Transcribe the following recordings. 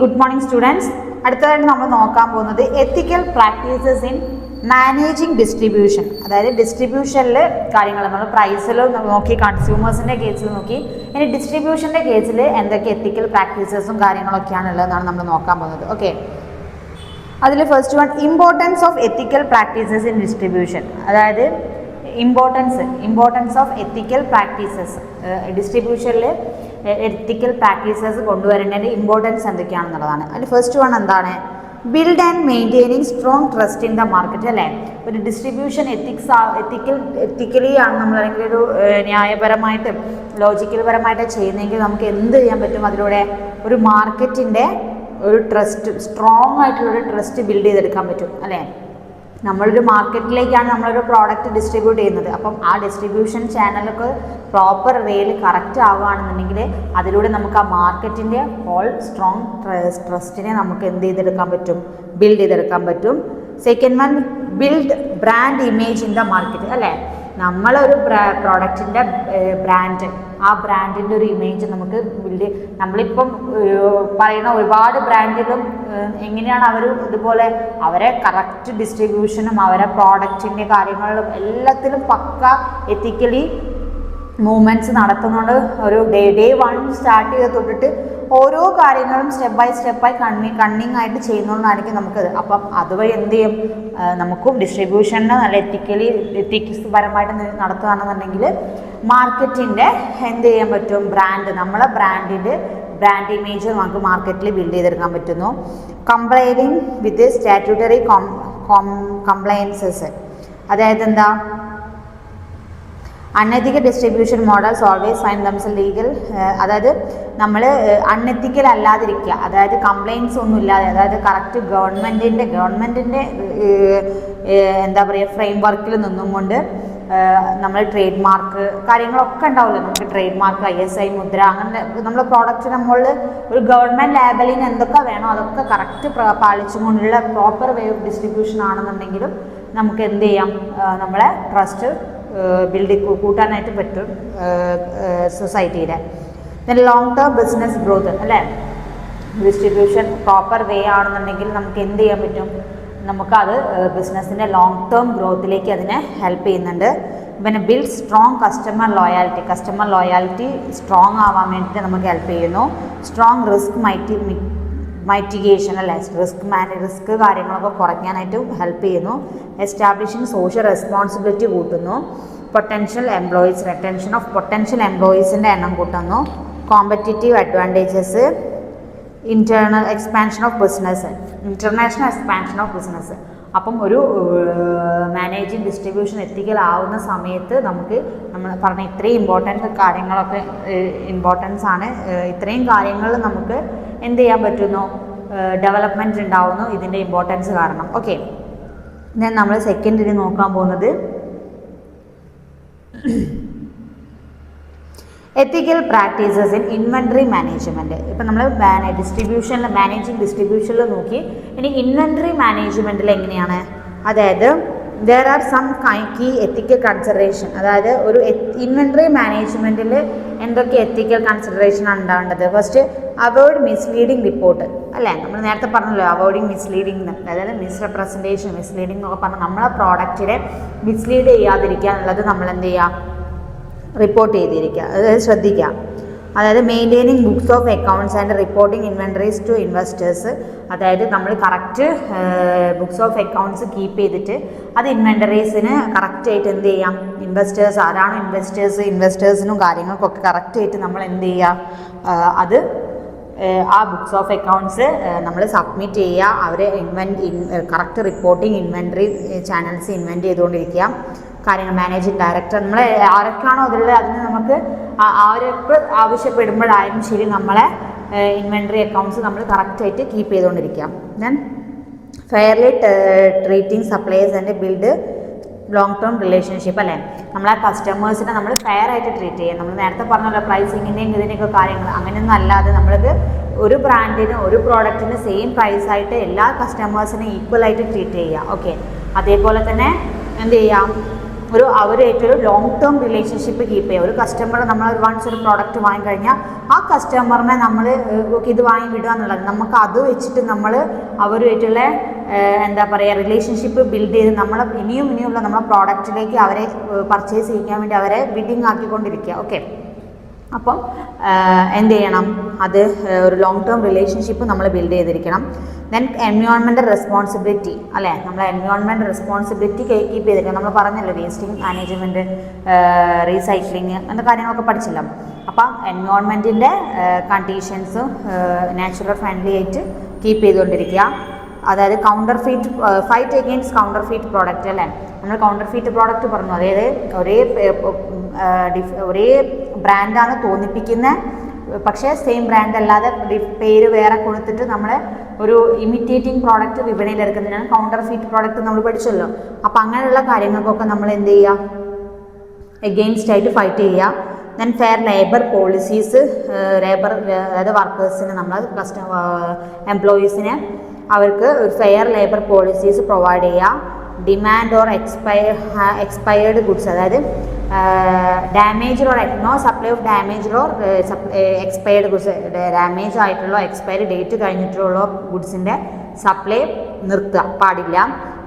Good morning students. അടുത്തതായിട്ട് നമ്മൾ നോക്കാൻ പോകുന്നത് എത്തിക്കൽ പ്രാക്ടീസസ് ഇൻ മാനേജിങ് ഡിസ്ട്രിബ്യൂഷൻ. അതായത് ഡിസ്ട്രിബ്യൂഷനിൽ കാര്യങ്ങൾ നമ്മൾ പ്രൈസിൽ നോക്കി, കൺസ്യൂമേഴ്സിൻ്റെ കേസിൽ നോക്കി, ഇനി ഡിസ്ട്രിബ്യൂഷൻ്റെ കേസിൽ എന്തൊക്കെ എത്തിക്കൽ പ്രാക്ടീസസും കാര്യങ്ങളൊക്കെയാണ് ഉള്ളതെന്നാണ് നമ്മൾ നോക്കാൻ പോകുന്നത്. ഓക്കെ, അതിൽ first one importance of ethical practices in distribution. അതായത് ഇമ്പോർട്ടൻസ് ഓഫ് എത്തിക്കൽ പ്രാക്ടീസസ് ഡിസ്ട്രിബ്യൂഷനിൽ എത്തിക്കൽ പ്രാക്ടീസസ് കൊണ്ടുവരേണ്ടതിൻ്റെ ഇമ്പോർട്ടൻസ് എന്തൊക്കെയാണെന്നുള്ളതാണ്. അതിൽ ഫസ്റ്റ് വൺ എന്താണ്? Build and maintaining strong trust in the market. അല്ലേ, ഒരു ഡിസ്ട്രിബ്യൂഷൻ എത്തിക്കലി ആണ് നമ്മൾ, അല്ലെങ്കിൽ ഒരു ന്യായപരമായിട്ട് ലോജിക്കൽ പരമായിട്ട് ചെയ്യുന്നതെങ്കിൽ നമുക്ക് എന്ത് ചെയ്യാൻ പറ്റും? അതിലൂടെ ഒരു മാർക്കറ്റിൻ്റെ ഒരു ട്രസ്റ്റ്, സ്ട്രോങ് ആയിട്ടുള്ളൊരു ട്രസ്റ്റ് ബിൽഡ് ചെയ്തെടുക്കാൻ പറ്റും. അല്ലേ, നമ്മളൊരു മാർക്കറ്റിലേക്കാണ് നമ്മളൊരു പ്രോഡക്റ്റ് ഡിസ്ട്രിബ്യൂട്ട് ചെയ്യുന്നത്. അപ്പം ആ ഡിസ്ട്രിബ്യൂഷൻ ചാനലൊക്കെ പ്രോപ്പർ വേയിൽ കറക്റ്റ് ആവുകയാണെന്നുണ്ടെങ്കിൽ അതിലൂടെ നമുക്ക് ആ മാർക്കറ്റിൻ്റെ ഹോൾ സ്ട്രോങ് ട്രസ്റ്റിനെ നമുക്ക് എന്ത് ചെയ്തെടുക്കാൻ പറ്റും? ബിൽഡ് ചെയ്തെടുക്കാൻ പറ്റും. Second one, build brand image in the market. അല്ലേ, നമ്മളൊരു പ്രോഡക്റ്റിൻ്റെ ബ്രാൻഡ്, ആ ബ്രാൻഡിൻ്റെ ഒരു ഇമേജ് നമുക്ക് ബിൽഡ്. നമ്മളിപ്പം പറയുന്ന ഒരുപാട് ബ്രാൻഡിലും എങ്ങനെയാണ് അവർ ഇതുപോലെ അവരെ കറക്റ്റ് ഡിസ്ട്രിബ്യൂഷനും അവരെ പ്രോഡക്റ്റിൻ്റെ കാര്യങ്ങളിലും എല്ലാത്തിലും പക്ക എത്തിക്കലി മൂവ്മെൻറ്റ്സ് നടത്തുന്നുണ്ട്. ഒരു ഡേ വൺ സ്റ്റാർട്ട് ചെയ്ത് തൊട്ടിട്ട് ഓരോ കാര്യങ്ങളും സ്റ്റെപ്പ് ബൈ കണ്ണിങ് ആയിട്ട് ചെയ്യുന്നതുകൊണ്ടായിരിക്കും നമുക്കത്. അപ്പം അതുവഴി എന്ത് ചെയ്യും? നമുക്കും ഡിസ്ട്രിബ്യൂഷന് നല്ല എത്തിക്സ് പരമായിട്ട് നടത്തുകയാണെന്നുണ്ടെങ്കിൽ മാർക്കറ്റിൻ്റെ എന്ത് ചെയ്യാൻ പറ്റും? നമ്മളെ ബ്രാൻഡ് ഇമേജ് നമുക്ക് മാർക്കറ്റിൽ ബിൽഡ് ചെയ്തെടുക്കാൻ പറ്റുന്നു. കംപ്ലൈനിങ് വിത്ത് സ്റ്റാറ്റ്യൂട്ടറി കംപ്ലയൻസസ്. അതായത് എന്താ? Unethical distribution models always find themselves legal. അതായത് നമ്മൾ അൺഎത്തിക്കൽ അല്ലാതിരിക്കുക, അതായത് കംപ്ലയിൻസ് ഒന്നും ഇല്ലാതെ, അതായത് കറക്റ്റ് ഗവൺമെൻറ്റിൻ്റെ എന്താ പറയുക ഫ്രെയിം വർക്കിൽ നിന്നും കൊണ്ട് നമ്മൾ ട്രേഡ് മാർക്ക് കാര്യങ്ങളൊക്കെ ഉണ്ടാവില്ല. നമുക്ക് ട്രേഡ് മാർക്ക്, ISI മുദ്ര, അങ്ങനെ നമ്മൾ പ്രോഡക്റ്റ് നമ്മളിൽ ഒരു ഗവൺമെൻറ് ലേബലിന് എന്തൊക്കെ വേണോ അതൊക്കെ കറക്റ്റ് പാലിച്ചുകൊണ്ടുള്ള പ്രോപ്പർ വേ ഓഫ് ഡിസ്ട്രിബ്യൂഷൻ ആണെന്നുണ്ടെങ്കിലും നമുക്ക് എന്ത് ചെയ്യാം? നമ്മളെ ട്രസ്റ്റ് ബിൽഡ് കൂട്ടാനായിട്ട് പറ്റും സൊസൈറ്റിയുടെ. പിന്നെ ലോങ് ടേം ബിസിനസ് ഗ്രോത്ത്. അല്ലേ, ഡിസ്ട്രിബ്യൂഷൻ പ്രോപ്പർ വേ ആണെന്നുണ്ടെങ്കിൽ നമുക്ക് എന്ത് ചെയ്യാൻ പറ്റും? നമുക്കത് ബിസിനസ്സിൻ്റെ ലോങ് ടേം ഗ്രോത്തിലേക്ക് അതിനെ ഹെൽപ്പ് ചെയ്യുന്നുണ്ട്. പിന്നെ build strong customer loyalty strong ആവാൻ വേണ്ടിയിട്ട് നമുക്ക് ഹെൽപ്പ് ചെയ്യുന്നു. Strong risk mitigation. അല്ലേ, റിസ്ക് കാര്യങ്ങളൊക്കെ കുറയ്ക്കാനായിട്ട് ഹെൽപ്പ് ചെയ്യുന്നു. എസ്റ്റാബ്ലിഷിങ് സോഷ്യൽ റെസ്പോൺസിബിലിറ്റി കൂട്ടുന്നു. റിട്ടൻഷൻ ഓഫ് പൊട്ടൻഷ്യൽ എംപ്ലോയീസിൻ്റെ എണ്ണം കൂട്ടുന്നു. Competitive advantages, international expansion of business. അപ്പം ഒരു മാനേജിങ് ഡിസ്ട്രിബ്യൂഷൻ എത്തിക്കൽ ആവുന്ന സമയത്ത് നമുക്ക് നമ്മൾ പറഞ്ഞ ഇത്രയും ഇമ്പോർട്ടൻസ് ആണ്. ഇത്രയും കാര്യങ്ങൾ നമുക്ക് എന്ത് ചെയ്യാൻ പറ്റുന്നു? ഡെവലപ്മെൻറ്റ് ഉണ്ടാവുന്നു ഇതിൻ്റെ ഇമ്പോർട്ടൻസ് കാരണം. ഓക്കെ, ദെൻ നമ്മൾ സെക്കൻഡിൽ നോക്കാൻ പോകുന്നത് എത്തിക്കൽ പ്രാക്ടീസസ് ഇൻ ഇൻവെൻട്രി മാനേജ്മെൻറ്റ്. ഇപ്പം നമ്മൾ മാനേജിങ് ഡിസ്ട്രിബ്യൂഷനിൽ നോക്കി. ഇനി ഇൻവെൻട്രി മാനേജ്മെൻറ്റിൽ എങ്ങനെയാണ്? അതായത് there are some key ethical consideration. അതായത് ഒരു ഇൻവെൻട്രി മാനേജ്മെൻറ്റിൽ എന്തൊക്കെ എത്തിക്കൽ കൺസിഡറേഷനാണ് ഉണ്ടാവേണ്ടത്? First, avoid misleading report. അല്ലേ, നമ്മൾ നേരത്തെ പറഞ്ഞല്ലോ അവോയ്ഡിങ് മിസ്ലീഡിങ്, അതായത് മിസ്റെപ്രസെൻറ്റേഷൻ, മിസ്ലീഡിങ് എന്നൊക്കെ പറഞ്ഞാൽ നമ്മളെ പ്രോഡക്റ്റിനെ മിസ്ലീഡ് ചെയ്യാതിരിക്കുക എന്നുള്ളത് നമ്മൾ എന്ത് ചെയ്യുക? റിപ്പോർട്ട് ചെയ്തിരിക്കുക, അതായത് ശ്രദ്ധിക്കുക. അതായത് maintaining books of accounts and reporting inventories to investors. അതായത് നമ്മൾ correct books of accounts keep ചെയ്തിട്ട് അത് ഇൻവെൻറ്ററീസിന് കറക്റ്റായിട്ട് എന്ത് ചെയ്യാം? ഇൻവെസ്റ്റേഴ്സ് ആരാണ് ഇൻവെസ്റ്റേഴ്സിനും കാര്യങ്ങൾക്കൊക്കെ കറക്റ്റായിട്ട് നമ്മൾ എന്ത് ചെയ്യുക? അത് ആ ബുക്സ് ഓഫ് അക്കൗണ്ട്സ് നമ്മൾ സബ്മിറ്റ് ചെയ്യുക. അവരെ correct reporting inventory channels invent ചെയ്തുകൊണ്ടിരിക്കുക. കാര്യങ്ങൾ മാനേജിങ് ഡയറക്ടർ, നമ്മൾ ആരൊക്കെയാണോ അതിലുള്ളത് അതിന് നമുക്ക് അവരൊക്കെ ആവശ്യപ്പെടുമ്പോഴായാലും ശരി നമ്മളെ ഇൻവെൻട്രി അക്കൗണ്ട്സ് നമ്മൾ കറക്റ്റായിട്ട് കീപ്പ് ചെയ്തുകൊണ്ടിരിക്കുക. Then fairly treating suppliers and build long term relationship. അല്ലേ, നമ്മളെ കസ്റ്റമേഴ്സിനെ നമ്മൾ ഫെയർ ആയിട്ട് ട്രീറ്റ് ചെയ്യുക. നമ്മൾ നേരത്തെ പറഞ്ഞല്ലോ പ്രൈസിങ്ങിൻ്റെയും ഇതിൻ്റെയൊക്കെ കാര്യങ്ങൾ, അങ്ങനെയൊന്നും അല്ലാതെ നമ്മൾക്ക് ഒരു ബ്രാൻഡിന് ഒരു പ്രോഡക്റ്റിന് സെയിം പ്രൈസായിട്ട് എല്ലാ കസ്റ്റമേഴ്സിനും ഈക്വലായിട്ട് ട്രീറ്റ് ചെയ്യുക. ഓക്കെ, അതേപോലെ തന്നെ എന്ത് ചെയ്യാം? അവരായിട്ടൊരു ലോങ് ടേം റിലേഷൻഷിപ്പ് കീപ്പ് ചെയ്യുക. ഒരു കസ്റ്റമർ നമ്മൾ വൺസ് ഒരു പ്രോഡക്റ്റ് വാങ്ങിക്കഴിഞ്ഞാൽ ആ കസ്റ്റമറിനെ നമ്മൾ ഇത് വാങ്ങി വിടുക എന്നുള്ളത്, നമുക്ക് അത് വെച്ചിട്ട് നമ്മൾ അവരുമായിട്ടുള്ള എന്താ പറയുക റിലേഷൻഷിപ്പ് ബിൽഡ് ചെയ്ത് നമ്മൾ ഇനിയുള്ള നമ്മുടെ പ്രോഡക്റ്റിലേക്ക് അവരെ പർച്ചേസ് ചെയ്യാൻ വേണ്ടി അവരെ ബിഡിങ് ആക്കിക്കൊണ്ടിരിക്കുക. ഓക്കെ, അപ്പം എന്ത് ചെയ്യണം, അത് ഒരു ലോങ് ടേം റിലേഷൻഷിപ്പ് നമ്മൾ ബിൽഡ് ചെയ്തിരിക്കണം. ദെൻ എൻവയോൺമെൻറ്റൽ റെസ്പോൺസിബിലിറ്റി അല്ലേ, നമ്മൾ എൻവയോൺമെൻറ്റൽ റെസ്പോൺസിബിലിറ്റി കീപ്പ് ചെയ്തിരിക്കണം. നമ്മൾ പറഞ്ഞല്ലോ വേസ്റ്റിംഗ് മാനേജ്മെൻറ്റ്, റീസൈക്ലിങ് എന്ന കാര്യങ്ങളൊക്കെ പഠിച്ചല്ലോ. അപ്പം എൻവയോൺമെൻറ്റിൻ്റെ കണ്ടീഷൻസും നാച്ചുറൽ ഫ്രണ്ട്ലി ആയിട്ട് കീപ്പ് ചെയ്തുകൊണ്ടിരിക്കുക. അതായത് fight against counter feet product അല്ലേ, നമ്മൾ കൗണ്ടർ ഫീറ്റ് പ്രോഡക്റ്റ് പറഞ്ഞു. അതായത് ഒരേ ബ്രാൻഡാണ് തോന്നിപ്പിക്കുന്ന, പക്ഷേ സെയിം ബ്രാൻഡ് അല്ലാതെ പേര് വേറെ കൊടുത്തിട്ട് നമ്മൾ ഒരു ഇമിറ്റേറ്റിംഗ് പ്രോഡക്റ്റ് വിപണിയിൽ എടുക്കുന്നതിനാണ് കൗണ്ടർ ഫീറ്റ് പ്രോഡക്റ്റ് നമ്മൾ പഠിച്ചല്ലോ. അപ്പം അങ്ങനെയുള്ള കാര്യങ്ങൾക്കൊക്കെ നമ്മൾ എന്ത് ചെയ്യുക, എഗെയിൻസ്റ്റ് ആയിട്ട് ഫൈറ്റ് ചെയ്യുക. ദെൻ ഫെയർ ലേബർ പോളിസീസ്, അതായത് വർക്കേഴ്സിന് നമ്മൾ എംപ്ലോയീസിന് അവർക്ക് ഫെയർ ലേബർ പോളിസീസ് പ്രൊവൈഡ് ചെയ്യുക. ഡിമാൻഡ് ഓർ എക്സ്പയർഡ് ഗുഡ്സ്, അതായത് damage or no supply of damage or expired goods, damage ആയിട്ടുള്ള എക്സ്പയറി ഡേറ്റ് കഴിഞ്ഞിട്ടുള്ള ഗുഡ്സിൻ്റെ സപ്ലൈ നിർത്തുക പാടില്ല.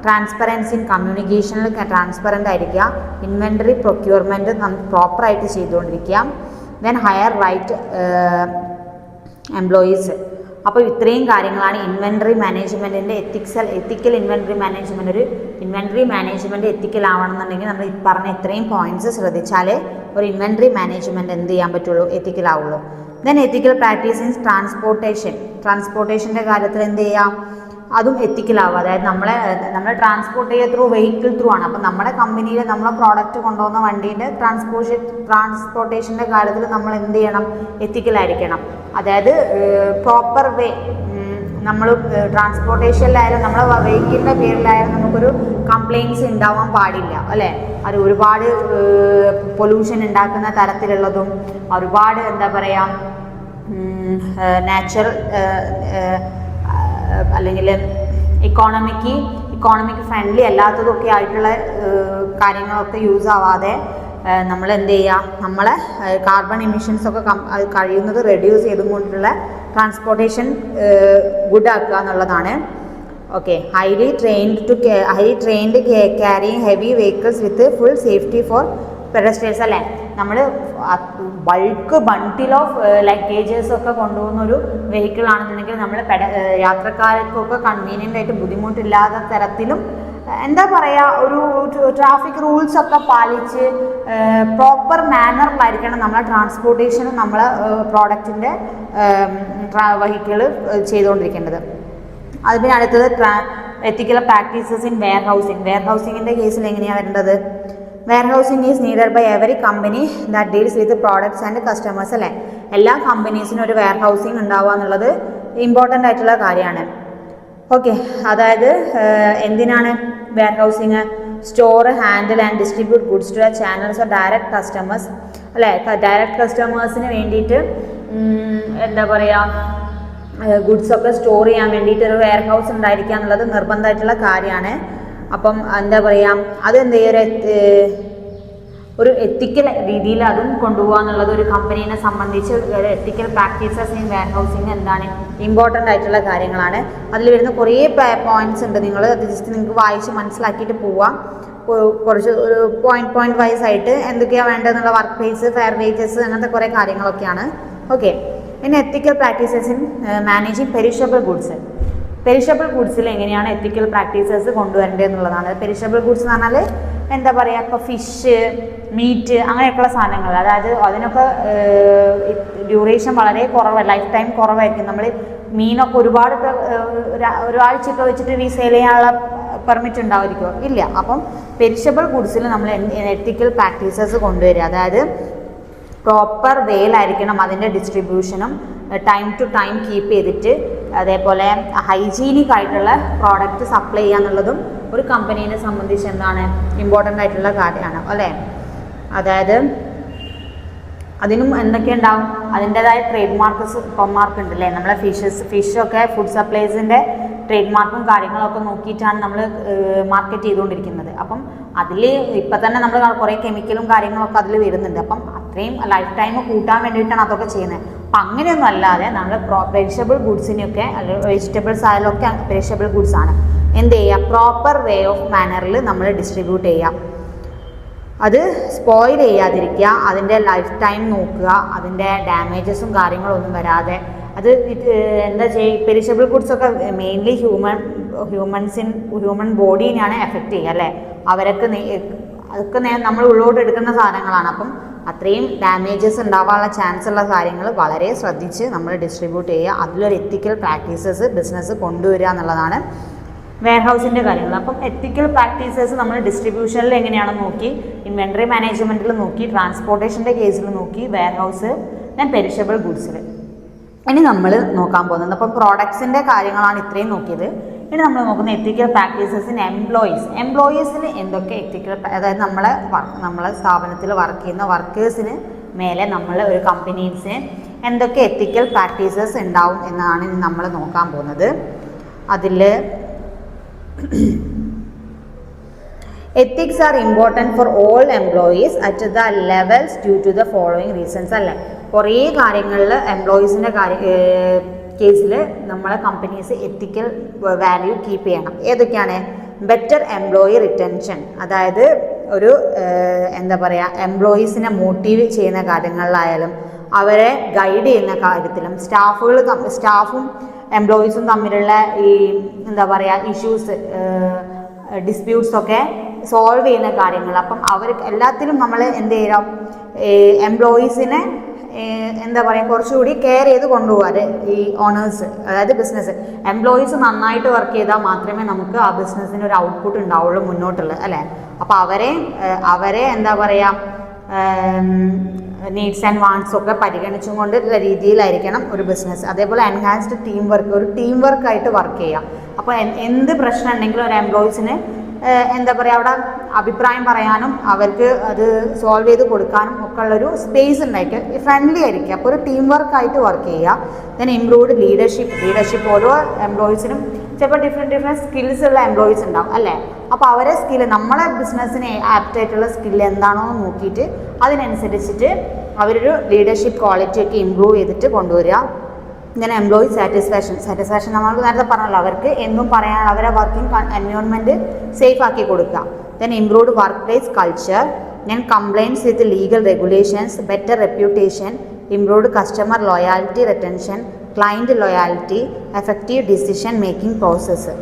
ട്രാൻസ്പെറൻസി ഇൻ കമ്മ്യൂണിക്കേഷനിൽ ട്രാൻസ്പെറൻ്റ് ആയിരിക്കുക. ഇൻവെൻറ്ററി പ്രൊക്യൂർമെൻറ്റ് പ്രോപ്പറായിട്ട് ചെയ്തുകൊണ്ടിരിക്കുക. Then hire right employees. അപ്പോൾ ഇത്രയും കാര്യങ്ങളാണ് ഇൻവെൻറ്ററി മാനേജ്മെൻറ്റിൻ്റെ എത്തിക്കൽ ഇൻവെൻറ്ററി മാനേജ്മെൻറ്റ്. ഒരു ഇൻവെൻറ്ററി മാനേജ്മെൻറ്റ് എത്തിക്കൽ ആവണമെന്നുണ്ടെങ്കിൽ നമ്മൾ പറഞ്ഞ ഇത്രയും പോയിൻറ്റ്സ് ശ്രദ്ധിച്ചാലേ ഒരു ഇൻവെൻറ്ററി മാനേജ്മെൻറ്റ് എന്ത് ചെയ്യാൻ പറ്റുള്ളൂ, എത്തിക്കലാവുള്ളൂ. ദെൻ എത്തിക്കൽ പ്രാക്ടീസ് ഇൻ ട്രാൻസ്പോർട്ടേഷൻ്റെ കാര്യത്തിൽ എന്ത് ചെയ്യാം, അതും എത്തിക്കലാവുക. അതായത് നമ്മളെ ട്രാൻസ്പോർട്ട് ചെയ്യുക ത്രൂ വെഹിക്കിൾ ത്രൂ ആണ്. അപ്പം നമ്മുടെ കമ്പനിയിൽ നമ്മളെ പ്രോഡക്റ്റ് കൊണ്ടുപോകുന്ന വണ്ടീൻ്റെ ട്രാൻസ്പോർട്ടേഷൻ്റെ കാര്യത്തിൽ നമ്മൾ എന്ത് ചെയ്യണം, എത്തിക്കലായിരിക്കണം. അതായത് പ്രോപ്പർ വേ, നമ്മൾ ട്രാൻസ്പോർട്ടേഷനിലായാലും നമ്മളെ വെഹിക്കിളിൻ്റെ പേരിലായാലും നമുക്കൊരു കംപ്ലയിൻറ്റ്സ് ഉണ്ടാവാൻ പാടില്ല അല്ലേ. അത് ഒരുപാട് പൊല്യൂഷൻ ഉണ്ടാക്കുന്ന തരത്തിലുള്ളതും ഒരുപാട് എന്താ പറയുക നാച്ചുറൽ അല്ലെങ്കിൽ ഇക്കോണമിക് ഫ്രണ്ട്ലി അല്ലാത്തതൊക്കെ ആയിട്ടുള്ള കാര്യങ്ങളൊക്കെ യൂസ് ആവാതെ നമ്മൾ എന്ത് ചെയ്യുക, നമ്മളെ കാർബൺ എമിഷൻസൊക്കെ കഴിയുന്നത് റെഡ്യൂസ് ചെയ്തുകൊണ്ടുള്ള ട്രാൻസ്പോർട്ടേഷൻ ഗുഡ് ആക്കുക എന്നുള്ളതാണ്. Okay, highly trained carrying heavy vehicles with full safety for pedestrians അല്ലേ. നമ്മൾ ബൾക്ക് ബണ്ടിൽ ഓഫ് ലഗേജസ് ഒക്കെ കൊണ്ടുപോകുന്ന ഒരു വെഹിക്കിൾ ആണെന്നുണ്ടെങ്കിൽ നമ്മൾ യാത്രക്കാർക്കൊക്കെ കൺവീനിയൻ്റ് ആയിട്ട് ബുദ്ധിമുട്ടില്ലാത്ത തരത്തിലും എന്താ പറയുക ഒരു ട്രാഫിക് റൂൾസൊക്കെ പാലിച്ച് പ്രോപ്പർ മാനറിലായിരിക്കണം നമ്മളെ ട്രാൻസ്പോർട്ടേഷനും നമ്മളെ പ്രോഡക്റ്റിൻ്റെ വെഹിക്കിൾ ചെയ്തുകൊണ്ടിരിക്കേണ്ടത്. അതിന് അടുത്തത് എത്തിക്കൽ പ്രാക്ടീസസ് ഇൻ വെയർഹൗസിങ്ങിൻ്റെ കേസിൽ എങ്ങനെയാണ് വരേണ്ടത്. Warehousing is needed by every company that deals with products and customers അല്ലേ. എല്ലാ കമ്പനീസിനും ഒരു വെയർഹൗസിങ് ഉണ്ടാവുക എന്നുള്ളത് ഇമ്പോർട്ടൻ്റ് ആയിട്ടുള്ള കാര്യമാണ്. ഓക്കെ, അതായത് എന്തിനാണ് warehousing? Store, handle and distribute goods to channels or direct customers അല്ലേ. ഡയറക്റ്റ് കസ്റ്റമേഴ്സിന് വേണ്ടിയിട്ട് എന്താ പറയുക ഗുഡ്സൊക്കെ സ്റ്റോർ ചെയ്യാൻ വേണ്ടിയിട്ട് ഒരു വെയർഹൗസ് ഉണ്ടായിരിക്കുക എന്നുള്ളത് നിർബന്ധമായിട്ടുള്ള കാര്യമാണ്. അപ്പം എന്താ പറയുക അതെന്ത് ചെയ്യുക ഒരു എത്തിക്കൽ രീതിയിൽ അതും കൊണ്ടുപോകുക എന്നുള്ളത് ഒരു കമ്പനീനെ സംബന്ധിച്ച് എത്തിക്കൽ പ്രാക്ടീസസ് ഇൻ വെയർഹൗസിങ് എന്താണ് ഇമ്പോർട്ടൻ്റ് ആയിട്ടുള്ള കാര്യങ്ങളാണ്. അതിൽ വരുന്ന കുറേ പോയിന്റ്സ് ഉണ്ട്, നിങ്ങൾ അത് ജസ്റ്റ് നിങ്ങൾക്ക് വായിച്ച് മനസ്സിലാക്കിയിട്ട് പോവാം. കുറച്ച് ഒരു പോയിന്റ് വൈസ് ആയിട്ട് എന്തൊക്കെയാണ് വേണ്ടതെന്നുള്ള വർക്ക് പ്ലേസ്, ഫെയർ വേജസ് അങ്ങനത്തെ കുറേ കാര്യങ്ങളൊക്കെയാണ്. ഓക്കെ, പിന്നെ ethical practices in managing perishable ഗുഡ്സിൽ എങ്ങനെയാണ് എത്തിക്കൽ പ്രാക്ടീസസ് കൊണ്ടുവരേണ്ടത് എന്നുള്ളതാണ്. പെരിഷബിൾ ഗുഡ്സ് എന്ന് പറഞ്ഞാൽ എന്താ പറയുക, ഇപ്പോൾ ഫിഷ്, മീറ്റ് അങ്ങനെയൊക്കെയുള്ള സാധനങ്ങൾ, അതായത് അതിനൊക്കെ ഡ്യൂറേഷൻ വളരെ കുറവ്, ലൈഫ് ടൈം കുറവായിരിക്കും. നമ്മൾ മീനൊക്കെ ഒരുപാട് ഒരാഴ്ചയൊക്കെ വെച്ചിട്ട് റീസെയിൽ ചെയ്യാനുള്ള പെർമിറ്റ് ഉണ്ടാവുമായിരിക്കുമോ? ഇല്ല. അപ്പം പെരിഷബിൾ ഗുഡ്സിൽ നമ്മൾ എത്തിക്കൽ പ്രാക്ടീസസ് കൊണ്ടുവരിക, അതായത് പ്രോപ്പർ വേയിലായിരിക്കണം അതിൻ്റെ ഡിസ്ട്രിബ്യൂഷനും, ടൈം ടു ടൈം കീപ്പ് ചെയ്തിട്ട് അതേപോലെ ഹൈജീനിക് ആയിട്ടുള്ള പ്രോഡക്റ്റ് സപ്ലൈ ചെയ്യുക എന്നുള്ളതും ഒരു കമ്പനീനെ സംബന്ധിച്ച് എന്താണ് ഇമ്പോർട്ടൻ്റ് ആയിട്ടുള്ള കാര്യമാണ് അല്ലേ. അതായത് അതിനും എന്തൊക്കെ ഉണ്ടാവും, അതിൻ്റെതായ ട്രേഡ് മാർക്ക് ഉണ്ടല്ലേ. നമ്മളെ ഫിഷൊക്കെ ഫുഡ് സപ്ലൈസിൻ്റെ ട്രേഡ് മാർക്കും കാര്യങ്ങളൊക്കെ നോക്കിയിട്ടാണ് നമ്മൾ മാർക്കറ്റ് ചെയ്തുകൊണ്ടിരിക്കുന്നത്. അപ്പം അതിൽ ഇപ്പം തന്നെ നമ്മൾ കുറേ കെമിക്കലും കാര്യങ്ങളൊക്കെ അതിൽ വരുന്നുണ്ട്. അപ്പം അത്രയും ലൈഫ് ടൈം കൂട്ടാൻ വേണ്ടിയിട്ടാണ് അതൊക്കെ ചെയ്യുന്നത്. അപ്പം അങ്ങനെയൊന്നും അല്ലാതെ നമ്മൾ പെരിഷബിൾ ഗുഡ്സിനെയൊക്കെ അല്ലെങ്കിൽ വെജിറ്റബിൾസ് ആയാലൊക്കെ പെരിഷബിൾ ഗുഡ്സ് ആണ് എന്ത് ചെയ്യുക, പ്രോപ്പർ വേ ഓഫ് മാനറിൽ നമ്മൾ ഡിസ്ട്രിബ്യൂട്ട് ചെയ്യുക. അത് സ്പോയിൽ ചെയ്യാതിരിക്കുക, അതിൻ്റെ ലൈഫ് ടൈം നോക്കുക, അതിൻ്റെ ഡാമേജസും കാര്യങ്ങളൊന്നും വരാതെ. അത് എന്താ ചെയ്യുക, പെരിഷബിൾ ഗുഡ്സൊക്കെ മെയിൻലി ഹ്യൂമൻ ബോഡീനെയാണ് എഫക്റ്റ് ചെയ്യുക അല്ലേ. അതൊക്കെ നമ്മൾ ഉള്ളോട്ട് എടുക്കുന്ന സാധനങ്ങളാണ്. അപ്പം അത്രയും ഡാമേജസ് ഉണ്ടാവാനുള്ള ചാൻസ് ഉള്ള കാര്യങ്ങൾ വളരെ ശ്രദ്ധിച്ച് നമ്മൾ ഡിസ്ട്രിബ്യൂട്ട് ചെയ്യുക. അതിലൊരു എത്തിക്കൽ പ്രാക്ടീസസ് ബിസിനസ് കൊണ്ടുവരിക എന്നുള്ളതാണ് വെയർഹൗസിൻ്റെ കാര്യങ്ങൾ. അപ്പം എത്തിക്കൽ പ്രാക്ടീസസ് നമ്മൾ ഡിസ്ട്രിബ്യൂഷനിൽ എങ്ങനെയാണെന്ന് നോക്കി, ഇൻവെൻട്രി മാനേജ്മെൻറ്റിൽ നോക്കി, ട്രാൻസ്പോർട്ടേഷൻ്റെ കേസിൽ നോക്കി, വെയർഹൗസ്, പെരിഷബിൾ ഗുഡ്സിൽ. ഇനി നമ്മൾ നോക്കാൻ പോകുന്നത് അപ്പം പ്രോഡക്ട്സിൻ്റെ കാര്യങ്ങളാണ് ഇത്രയും നോക്കിയത്. ഇനി നമ്മൾ നോക്കുന്ന എത്തിക്കൽ പ്രാക്ടീസസിന് എംപ്ലോയീസിന് എന്തൊക്കെ എത്തിക്കൽ, അതായത് നമ്മളെ സ്ഥാപനത്തിൽ വർക്ക് ചെയ്യുന്ന വർക്കേഴ്സിന് മേലെ നമ്മൾ ഒരു കമ്പനീസിന് എന്തൊക്കെ എത്തിക്കൽ പ്രാക്ടീസസ് ഉണ്ടാവും എന്നാണ് ഇനി നമ്മൾ നോക്കാൻ പോകുന്നത്. അതിൽ ethics are important for all employees at the levels due to the following reasons അല്ലേ. കുറേ കാര്യങ്ങളിൽ എംപ്ലോയീസിൻ്റെ കേസിൽ നമ്മളെ കമ്പനീസ് എത്തിക്കൽ വാല്യൂ കീപ്പ് ചെയ്യണം. ഏതൊക്കെയാണ്? ബെറ്റർ എംപ്ലോയി റിറ്റൻഷൻ, അതായത് ഒരു എന്താ പറയുക, എംപ്ലോയീസിനെ മോട്ടീവ് ചെയ്യുന്ന കാര്യങ്ങളിലായാലും അവരെ ഗൈഡ് ചെയ്യുന്ന കാര്യത്തിലും സ്റ്റാഫും എംപ്ലോയീസും തമ്മിലുള്ള ഈ എന്താ പറയുക ഇഷ്യൂസ് ഡിസ്പ്യൂട്ട്സൊക്കെ സോൾവ് ചെയ്യുന്ന കാര്യങ്ങൾ. അപ്പം എല്ലാത്തിലും നമ്മൾ എന്ത് ചെയ്യാം, എംപ്ലോയീസിനെ എന്താ പറയുക കുറച്ചുകൂടി കെയർ ചെയ്ത് കൊണ്ടുപോകാറ് ഈ ഓണേഴ്സ്, അതായത് ബിസിനസ്. എംപ്ലോയീസ് നന്നായിട്ട് വർക്ക് ചെയ്താൽ മാത്രമേ നമുക്ക് ആ ബിസിനസ്സിന് ഒരു ഔട്ട്പുട്ട് ഉണ്ടാവുള്ളൂ മുന്നോട്ടുള്ളത് അല്ലേ. അപ്പോൾ അവരെ എന്താ പറയുക നീഡ്സ് ആൻഡ് വാണ്ട്സ് ഒക്കെ പരിഗണിച്ചും കൊണ്ടുള്ള രീതിയിലായിരിക്കണം ഒരു ബിസിനസ്. അതേപോലെ എൻഹാൻസ്ഡ് ടീം വർക്ക്, ഒരു ടീം വർക്കായിട്ട് വർക്ക് ചെയ്യുക. അപ്പോൾ എന്ത് പ്രശ്നം ഉണ്ടെങ്കിലും ഒരു എംപ്ലോയീസിന് എന്താ പറയുക അവിടെ അഭിപ്രായം പറയാനും അവർക്ക് അത് സോൾവ് ചെയ്ത് കൊടുക്കാനും ഒക്കെ ഉള്ളൊരു സ്പേസ് ഉണ്ടായിട്ട് ഫ്രണ്ട്ലി ആയിരിക്കുക. അപ്പോൾ ഒരു ടീം വർക്കായിട്ട് വർക്ക് ചെയ്യുക. ദെൻ ഇംപ്രൂവ്ഡ് ലീഡർഷിപ്പ് ഓരോ എംപ്ലോയീസിനും ചിലപ്പോൾ ഡിഫറെൻറ്റ് സ്കിൽസ് ഉള്ള എംപ്ലോയീസ് ഉണ്ടാവും അല്ലേ. അപ്പോൾ അവരെ സ്കില്ല്, നമ്മളെ ബിസിനസ്സിന് ആപ്റ്റായിട്ടുള്ള സ്കില്ല് എന്താണോ നോക്കിയിട്ട് അതിനനുസരിച്ചിട്ട് അവരൊരു ലീഡർഷിപ്പ് ക്വാളിറ്റി ഒക്കെ ഇമ്പ്രൂവ് ചെയ്തിട്ട് കൊണ്ടുവരിക. ഇങ്ങനെ എംപ്ലോയി സാറ്റിസ്ഫാക്ഷൻ നമ്മൾ നേരത്തെ പറഞ്ഞല്ലോ, അവർക്ക് എന്തും പറയാൻ അവരെ വർക്കിംഗ് എൻവയോൺമെൻറ്റ് സേഫ് ആക്കി കൊടുക്കുക. Then improved work place culture, then complaints with legal regulations, better reputation, improved customer loyalty retention, client loyalty, effective decision making process.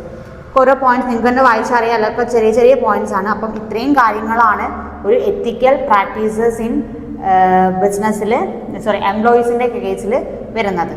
ഓരോ പോയിന്റ്സ് നിങ്ങൾക്ക് തന്നെ വായിച്ചറിയാം, അതൊക്കെ ചെറിയ ചെറിയ പോയിന്റ്സ് ആണ്. അപ്പം ഇത്രയും കാര്യങ്ങളാണ് ഒരു എത്തിക്കൽ പ്രാക്ടീസസ് ഇൻ ബിസിനസ്സിൽ എംപ്ലോയീസിൻ്റെ കേസിൽ വരുന്നത്.